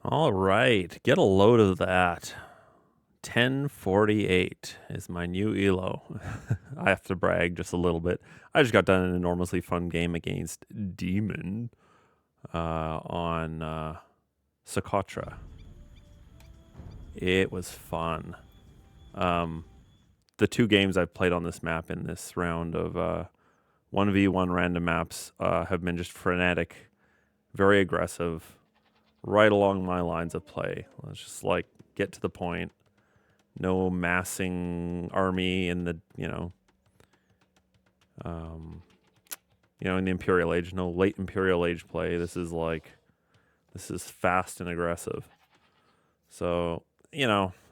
All right, get a load of that. 1048 is my new elo. I have to brag just a little bit. I just got done an enormously fun game against Demon on Socotra. It was fun. The two games I've played on this map in this round of 1v1 random maps have been just frenetic, very aggressive, right along my lines of play. Let's just like get to the point. No massing army in the in the Imperial Age. No late Imperial Age play. This is fast and aggressive. So it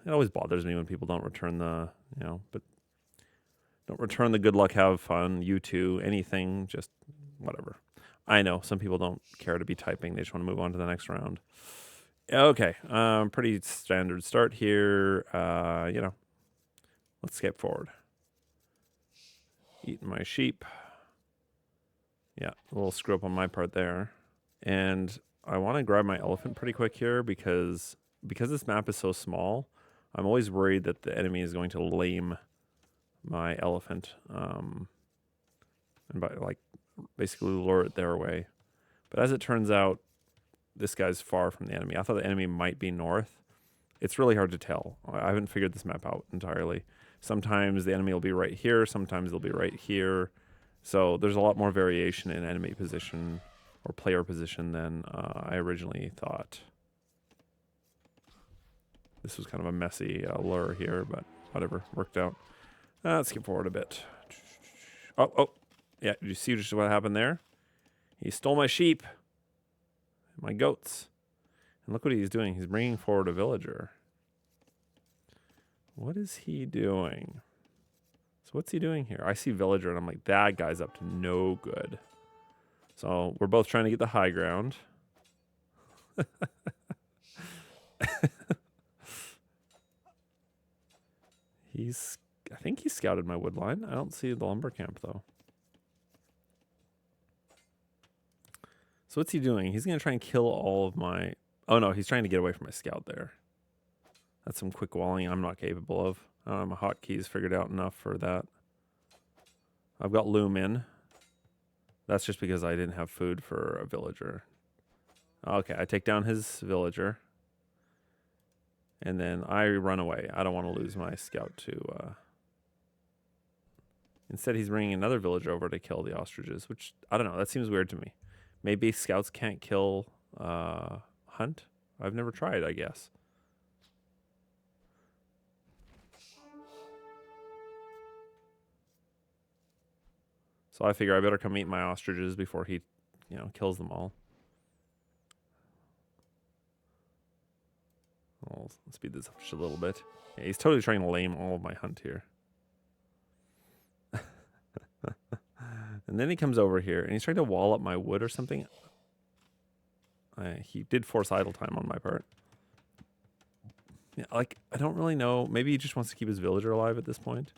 always bothers me when people don't return the but don't return the good luck, have fun, U2, anything, just whatever. I know some people don't care to be typing; they just want to move on to the next round. Okay, pretty standard start here. Let's skip forward. Eating my sheep. Yeah, a little screw up on my part there. And I want to grab my elephant pretty quick here because this map is so small, I'm always worried that the enemy is going to lame my elephant. And by basically lure it their way. But as it turns out, this guy's far from the enemy. I thought the enemy might be north. It's really hard to tell. I haven't figured this map out entirely. Sometimes the enemy will be right here. Sometimes they'll be right here. So there's a lot more variation in enemy position or player position than I originally thought. This was kind of a messy lure here, but whatever, worked out. Let's skip forward a bit. Oh, yeah, did you see just what happened there? He stole my sheep, my goats. And look what he's doing. He's bringing forward a villager. What is he doing? So what's he doing here? I see villager, and I'm like, that guy's up to no good. So we're both trying to get the high ground. I think he scouted my wood line. I don't see the lumber camp, though. So what's he doing? He's going to try and kill all of my... Oh, no, he's trying to get away from my scout there. That's some quick walling I'm not capable of. My hotkeys figured out enough for that. I've got loom in. That's just because I didn't have food for a villager. Okay, I take down his villager. And then I run away. I don't want to lose my scout to... Instead, he's bringing another villager over to kill the ostriches, which, I don't know, that seems weird to me. Maybe scouts can't kill hunt? I've never tried, I guess. So I figure I better come eat my ostriches before he, kills them all. I'll speed this up just a little bit. Yeah, he's totally trying to lame all of my hunt here. And then he comes over here, and he's trying to wall up my wood or something. He did force idle time on my part. Yeah, I don't really know. Maybe he just wants to keep his villager alive at this point.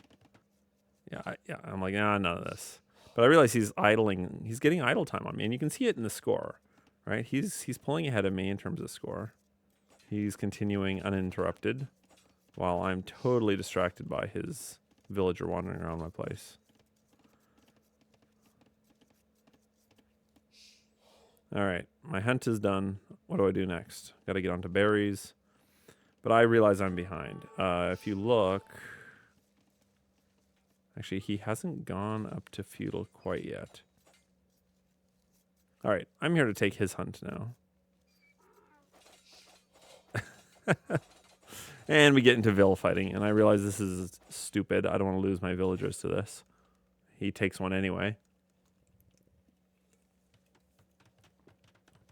Yeah, I'm like, none of this. But I realize he's idling. He's getting idle time on me, and you can see it in the score, right? He's pulling ahead of me in terms of score. He's continuing uninterrupted, while I'm totally distracted by his villager wandering around my place. All right, my hunt is done. What do I do next? Got to get onto berries. But I realize I'm behind. If you look... Actually, he hasn't gone up to feudal quite yet. All right, I'm here to take his hunt now. And we get into Vill fighting, and I realize this is stupid. I don't want to lose my villagers to this. He takes one anyway.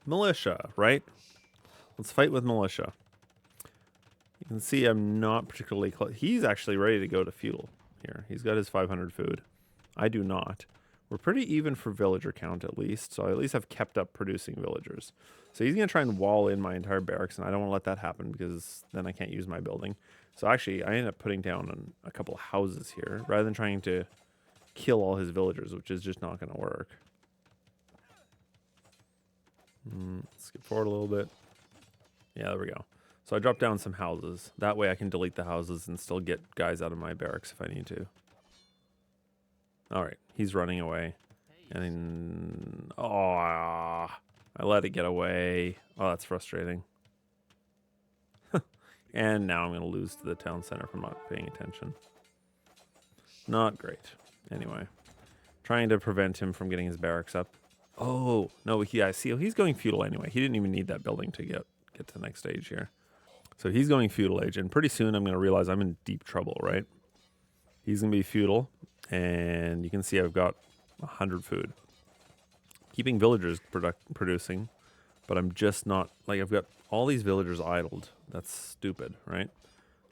Militia, right? Let's fight with militia. You can see I'm not particularly close. He's actually ready to go to feudal here. He's got his 500 food. I do not. We're pretty even for villager count at least, so I at least have kept up producing villagers. So he's going to try and wall in my entire barracks, and I don't want to let that happen because then I can't use my building. So actually, I ended up putting down a couple of houses here rather than trying to kill all his villagers, which is just not going to work. Skip forward a little bit. Yeah, there we go. So I dropped down some houses. That way I can delete the houses and still get guys out of my barracks if I need to. All right, he's running away. And oh, I let it get away. Oh, that's frustrating. And now I'm going to lose to the town center from not paying attention. Not great. Anyway, trying to prevent him from getting his barracks up. Oh, no, yeah, see, he's going feudal anyway. He didn't even need that building to get to the next stage here. So he's going feudal age, and pretty soon I'm going to realize I'm in deep trouble, right? He's going to be feudal, and you can see I've got 100 food. Keeping villagers producing, but I'm just not, like, I've got all these villagers idled. That's stupid, right?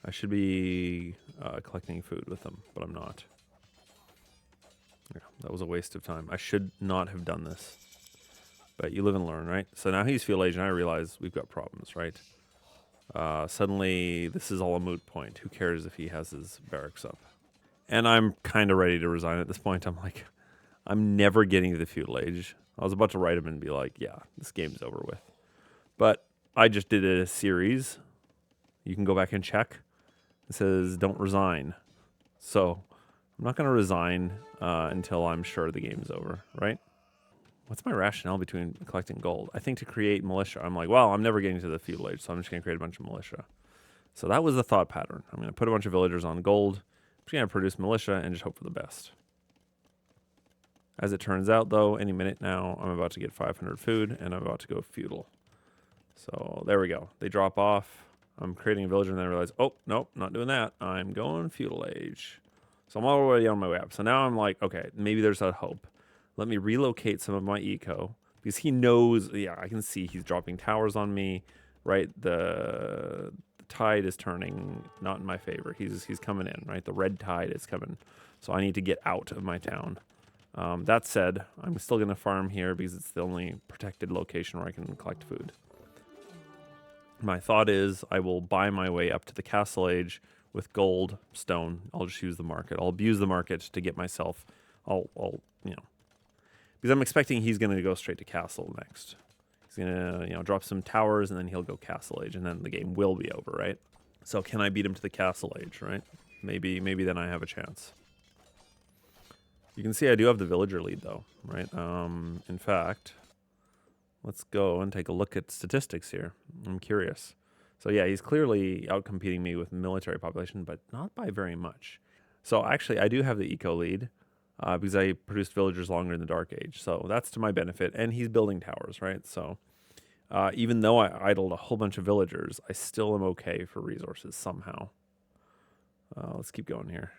I should be collecting food with them, but I'm not. Yeah, that was a waste of time. I should not have done this. But you live and learn, right? So now he's feudal age, and I realize we've got problems, right? Suddenly, this is all a moot point. Who cares if he has his barracks up? And I'm kind of ready to resign at this point. I'm like, I'm never getting to the feudal age. I was about to write him and be like, yeah, this game's over with. But I just did a series. You can go back and check. It says, don't resign. So I'm not going to resign until I'm sure the game's over, right? What's my rationale between collecting gold? I think to create militia. I'm like, well, I'm never getting to the feudal age, so I'm just going to create a bunch of militia. So that was the thought pattern. I'm going to put a bunch of villagers on gold. I'm just going to produce militia and just hope for the best. As it turns out, though, any minute now, I'm about to get 500 food, and I'm about to go feudal. So there we go. They drop off. I'm creating a villager, and then I realize, oh, nope, not doing that. I'm going feudal age. So I'm already on my way up. So now I'm like, okay, maybe there's that hope. Let me relocate some of my eco, because he knows, yeah, I can see he's dropping towers on me, right? The tide is turning not in my favor. He's coming in, right? The red tide is coming. So I need to get out of my town. That said, I'm still going to farm here because it's the only protected location where I can collect food. My thought is I will buy my way up to the castle age with gold, stone. I'll just use the market. I'll abuse the market to get myself, I'll you know, because I'm expecting he's going to go straight to castle next. He's going to, you know, drop some towers and then he'll go castle age and then the game will be over, right? So can I beat him to the castle age, right? Maybe then I have a chance. You can see I do have the villager lead though, right? In fact, let's go and take a look at statistics here. I'm curious. So yeah, he's clearly outcompeting me with military population, but not by very much. So actually, I do have the eco lead because I produced villagers longer in the Dark Age. So that's to my benefit. And he's building towers, right? So even though I idled a whole bunch of villagers, I still am okay for resources somehow. Let's keep going here.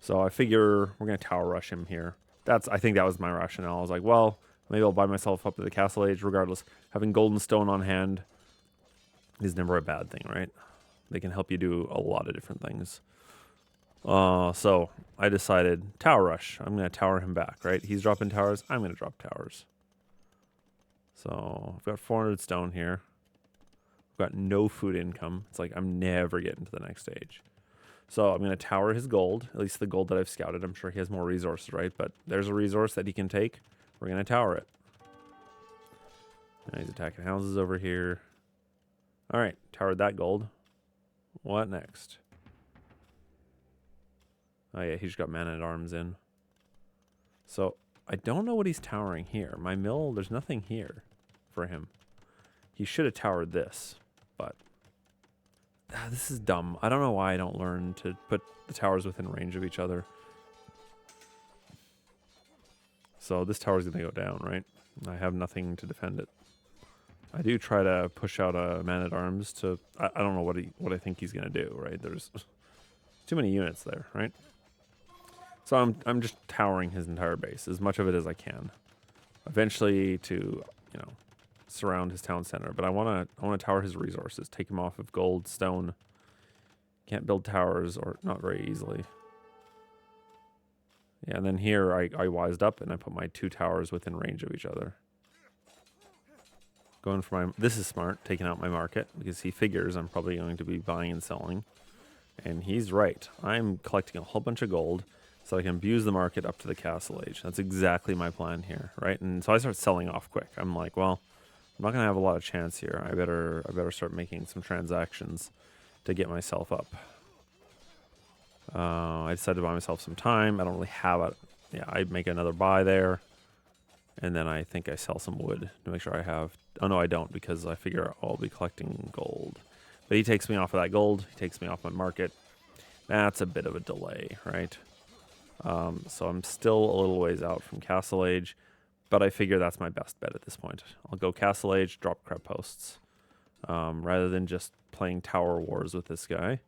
So I figure we're going to tower rush him here. I think that was my rationale. I was like, well, maybe I'll buy myself up to the castle age regardless. Having golden stone on hand is never a bad thing, right? They can help you do a lot of different things. So I decided tower rush. I'm going to tower him back, right? He's dropping towers. I'm going to drop towers. So I've got 400 stone here. I've got no food income. It's like I'm never getting to the next stage. So I'm going to tower his gold, at least the gold that I've scouted. I'm sure he has more resources, right? But there's a resource that he can take. We're going to tower it. Now he's attacking houses over here. All right, towered that gold. What next? Oh, yeah, he's got man-at-arms in. So I don't know what he's towering here. My mill, there's nothing here for him. He should have towered this, but... this is dumb. I don't know why I don't learn to put the towers within range of each other. So this tower's going to go down, right? I have nothing to defend it. I do try to push out a man-at-arms to... I don't know what I think he's going to do, right? There's too many units there, right? So I'm just towering his entire base, as much of it as I can. Eventually to, you know, surround his town center, but I want to tower his resources, take him off of gold, stone. Can't build towers, or not very easily. Yeah, and then here I wised up and I put my 2 towers within range of each other. Going for my, this is smart, taking out my market, because he figures I'm probably going to be buying and selling. And he's right. I'm collecting a whole bunch of gold. so I can abuse the market up to the castle age. That's exactly my plan here, right? And so I start selling off quick. I'm like, well, I'm not gonna have a lot of chance here. I better start making some transactions to get myself up. I decided to buy myself some time. I don't really have it. Yeah, I make another buy there, and then I think I sell some wood to make sure I have. Oh no, I don't, because I figure I'll be collecting gold. But he takes me off of that gold. He takes me off my market. That's a bit of a delay, right? So I'm still a little ways out from Castle Age, but I figure that's my best bet at this point. I'll go Castle Age, drop crab posts. Rather than just playing Tower Wars with this guy,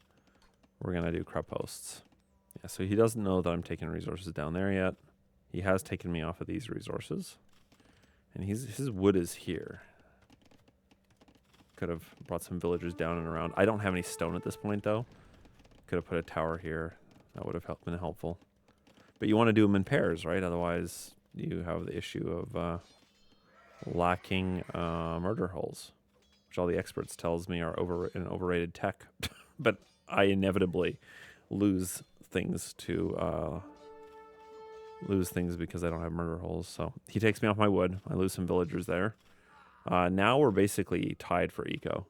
we're going to do crab posts. Yeah, so he doesn't know that I'm taking resources down there yet. He has taken me off of these resources. And his wood is here. Could have brought some villagers down and around. I don't have any stone at this point, though. Could have put a tower here. That would have been helpful. But you want to do them in pairs, right? Otherwise, you have the issue of lacking murder holes, which all the experts tells me are an overrated tech. But I inevitably lose things because I don't have murder holes. So he takes me off my wood. I lose some villagers there. Now we're basically tied for eco.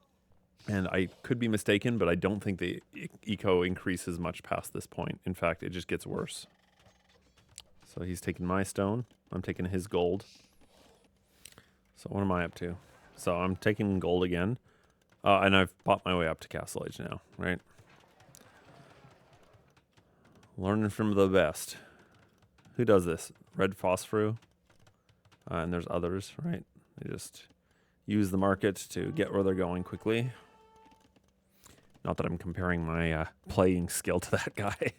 And I could be mistaken, but I don't think the eco increases much past this point. In fact, it just gets worse. So he's taking my stone. I'm taking his gold. So what am I up to? So I'm taking gold again. And I've bought my way up to Castle Age now, right? Learning from the best. Who does this? Red Phosphor. And there's others, right? They just use the market to get where they're going quickly. Not that I'm comparing my playing skill to that guy.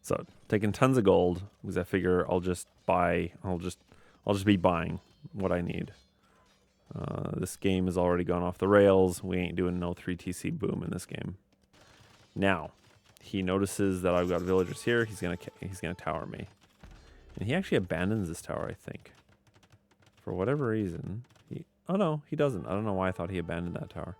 So taking tons of gold because I figure I'll just be buying what I need. This game has already gone off the rails. We ain't doing no 3TC boom in this game. Now, he notices that I've got villagers here. He's gonna tower me, and he actually abandons this tower, I think, for whatever reason. Oh no, he doesn't. I don't know why I thought he abandoned that tower.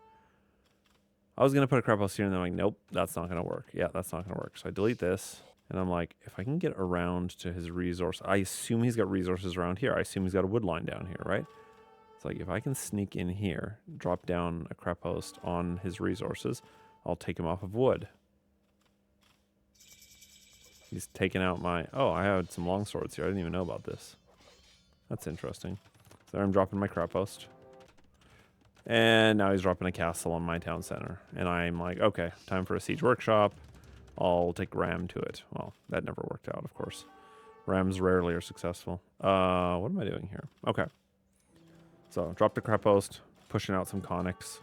I was gonna put a crab house here, and then I'm like, nope, that's not gonna work. Yeah, that's not gonna work. So I delete this, and I'm like, if I can get around to his resource, I assume he's got resources around here. I assume he's got a wood line down here, right? It's like if I can sneak in here, drop down a crab post on his resources, I'll take him off of wood. He's taken out my... Oh, I had some long swords here. I didn't even know about this. That's interesting. So there I'm dropping my crab post. And now he's dropping a castle on my town center. And I'm like, okay, time for a siege workshop. I'll take Ram to it. Well, that never worked out, of course. Rams rarely are successful. What am I doing here? Okay. So, drop the crab post, pushing out some conics.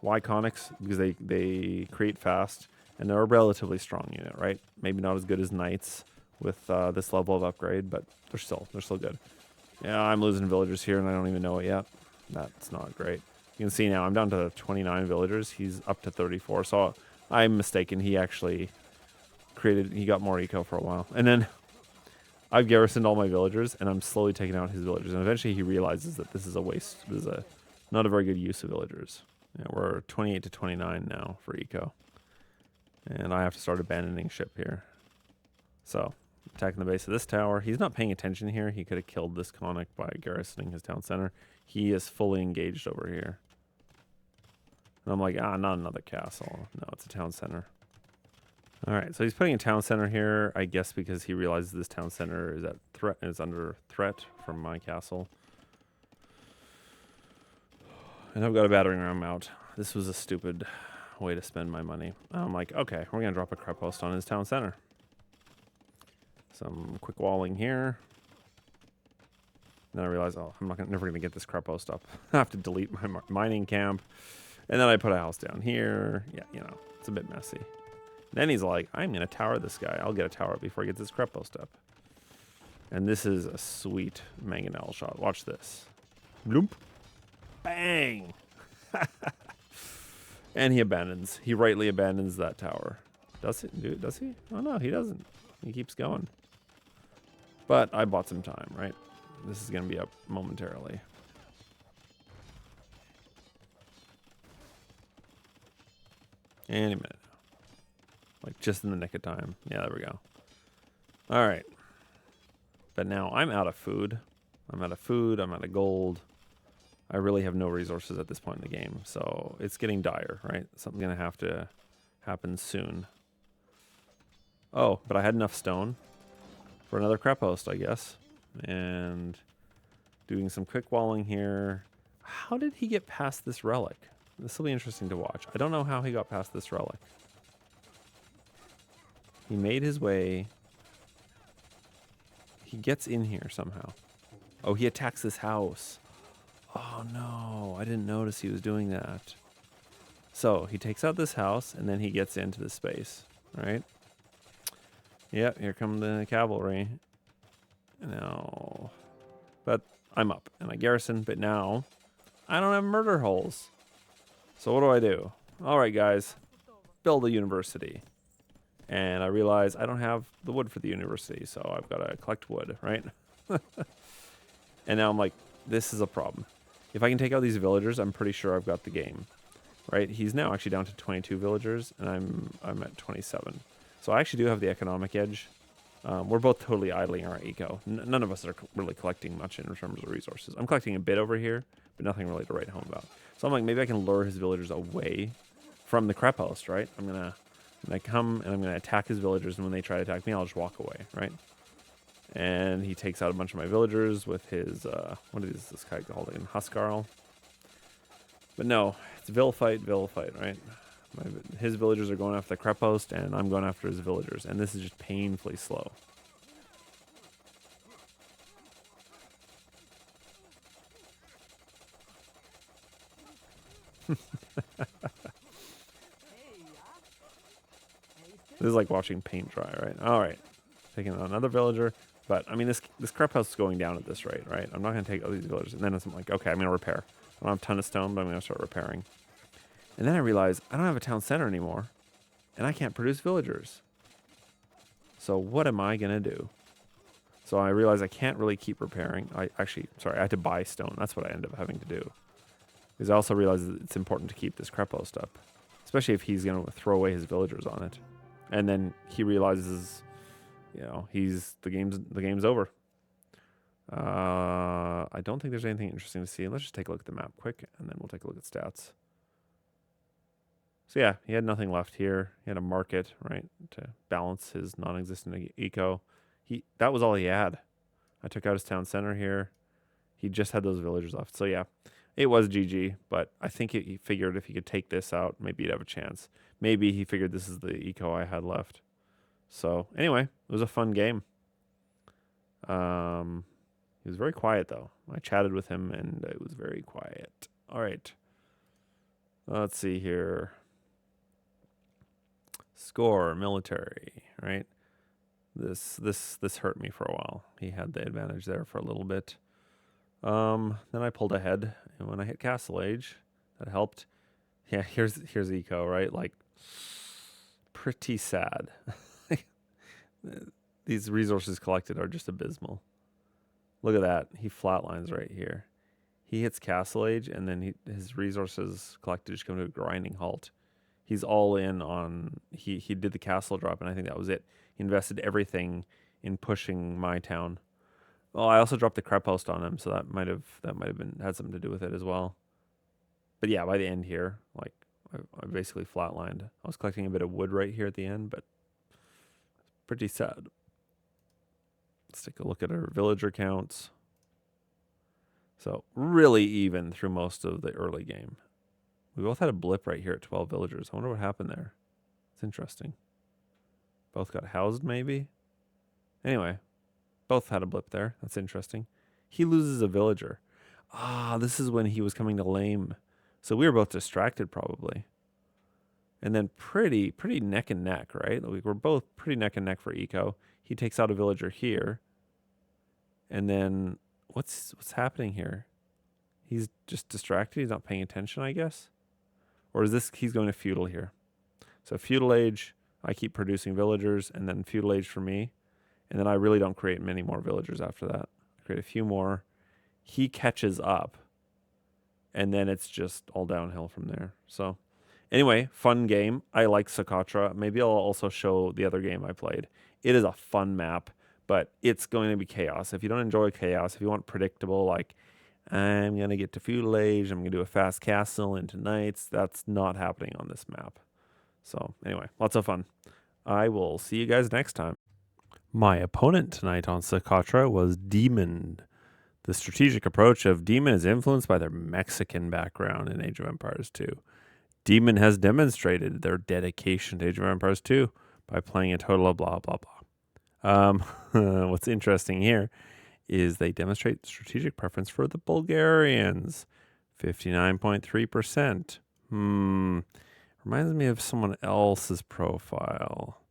Why conics? Because they create fast, and they're a relatively strong unit, right? Maybe not as good as knights with this level of upgrade, but they're still good. Yeah, I'm losing villagers here, and I don't even know it yet. That's not great. You can see now I'm down to 29 villagers. He's up to 34, so I'm mistaken. He actually he got more eco for a while. And then I've garrisoned all my villagers, and I'm slowly taking out his villagers. And eventually he realizes that this is a waste. This is not a very good use of villagers. Yeah, we're 28 to 29 now for eco. And I have to start abandoning ship here. So, attacking the base of this tower. He's not paying attention here. He could have killed this conic by garrisoning his town center. He is fully engaged over here. And I'm like, not another castle. No, it's a town center. All right, so he's putting a town center here, I guess because he realizes this town center is under threat from my castle. And I've got a battering ram out. This was a stupid way to spend my money. I'm like, okay, we're gonna drop a crab post on his town center. Some quick walling here. And then I realize, oh, I'm never gonna get this crab post up. I have to delete my mining camp. And then I put a house down here. Yeah, it's a bit messy. Then he's like, I'm going to tower this guy. I'll get a tower before he gets his crab post up. And this is a sweet mangonel shot. Watch this. Bloop. Bang. And he abandons. He rightly abandons that tower. Does he? Oh, no, he doesn't. He keeps going. But I bought some time, right? This is going to be up momentarily. Any minute. Like, just in the nick of time. Yeah, there we go. All right. But now I'm out of food. I'm out of gold. I really have no resources at this point in the game. So it's getting dire, right? Something's going to have to happen soon. Oh, but I had enough stone for another crep host, I guess. And doing some quick walling here. How did he get past this relic? This will be interesting to watch. I don't know how he got past this relic. He made his way. He gets in here somehow. Oh, he attacks this house. Oh no, I didn't notice he was doing that. So he takes out this house and then he gets into this space, right? Yep, here come the cavalry. Now, but I'm up and I garrison, but now I don't have murder holes. So what do? All right, guys, build a university. And I realize I don't have the wood for the university, so I've got to collect wood, right? And now I'm like, this is a problem. If I can take out these villagers, I'm pretty sure I've got the game, right? He's now actually down to 22 villagers, and I'm at 27. So I actually do have the economic edge. We're both totally idling our eco. None of us are really collecting much in terms of resources. I'm collecting a bit over here, but nothing really to write home about. So I'm like, maybe I can lure his villagers away from the crep host, right? I'm gonna come and I'm gonna attack his villagers, and when they try to attack me, I'll just walk away, right? And he takes out a bunch of my villagers with his, what is this guy called? In Huskarl. But no, it's Vill fight, right? His villagers are going after the crep host, and I'm going after his villagers. And this is just painfully slow. This is like watching paint dry, right? All right. Taking out another villager. But, I mean, this crep house is going down at this rate, right? I'm not going to take all these villagers. And then I'm like, okay, I'm going to repair. I don't have a ton of stone, but I'm going to start repairing. And then I realize I don't have a town center anymore. And I can't produce villagers. So what am I going to do? So I realize I can't really keep repairing. I had to buy stone. That's what I ended up having to do. Because I also realize that it's important to keep this crep host up. Especially if he's going to throw away his villagers on it. And then he realizes, you know, the game's over. I don't think there's anything interesting to see. Let's just take a look at the map quick, and then we'll take a look at stats. So yeah, he had nothing left here. He had a market, right, to balance his non-existent eco. That was all he had. I took out his town center here. He just had those villagers left. So yeah, it was GG, but I think he figured if he could take this out, maybe he'd have a chance. Maybe he figured this is the eco I had left. So anyway, it was a fun game. He was very quiet though. I chatted with him and it was very quiet. All right. Let's see here. Score, military, right? This hurt me for a while. He had the advantage there for a little bit. Then I pulled ahead, and when I hit Castle Age, that helped. Yeah, here's eco, right? Like, pretty sad. These resources collected are just abysmal. Look at that. He flatlines right here. He hits Castle Age, and then his resources collected just come to a grinding halt. He's all in on... He did the castle drop, and I think that was it. He invested everything in pushing my town. Well, I also dropped the crep host on him, so that might have had something to do with it as well. But yeah, by the end here, like, I basically flatlined. I was collecting a bit of wood right here at the end, but pretty sad. Let's take a look at our villager counts. So really even through most of the early game. We both had a blip right here at 12 villagers. I wonder what happened there. It's interesting. Both got housed maybe? Anyway, both had a blip there. That's interesting. He loses a villager. This is when he was coming to lame. So we were both distracted probably. And then pretty neck and neck, right? We were both pretty neck and neck for eco. He takes out a villager here. And then what's happening here? He's just distracted. He's not paying attention, I guess. Or is this, he's going to feudal here. So feudal age, I keep producing villagers, and then feudal age for me. And then I really don't create many more villagers after that. I create a few more. He catches up. And then it's just all downhill from there. So Anyway, fun game. I like Socotra. Maybe I'll also show the other game I played. It is a fun map, but it's going to be chaos. If you don't enjoy chaos, if you want predictable, like I'm going to get to feudal age, I'm going to do a fast castle into knights, that's not happening on this map. So anyway, lots of fun. I will see you guys next time. My opponent tonight on Socotra was Demon. The strategic approach of Demon is influenced by their Mexican background in Age of Empires 2. Demon has demonstrated their dedication to Age of Empires 2 by playing a total of blah, blah, blah. What's interesting here is they demonstrate strategic preference for the Bulgarians. 59.3%. Reminds me of someone else's profile.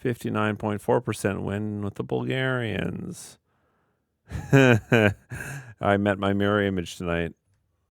59.4% win with the Bulgarians. I met my mirror image tonight.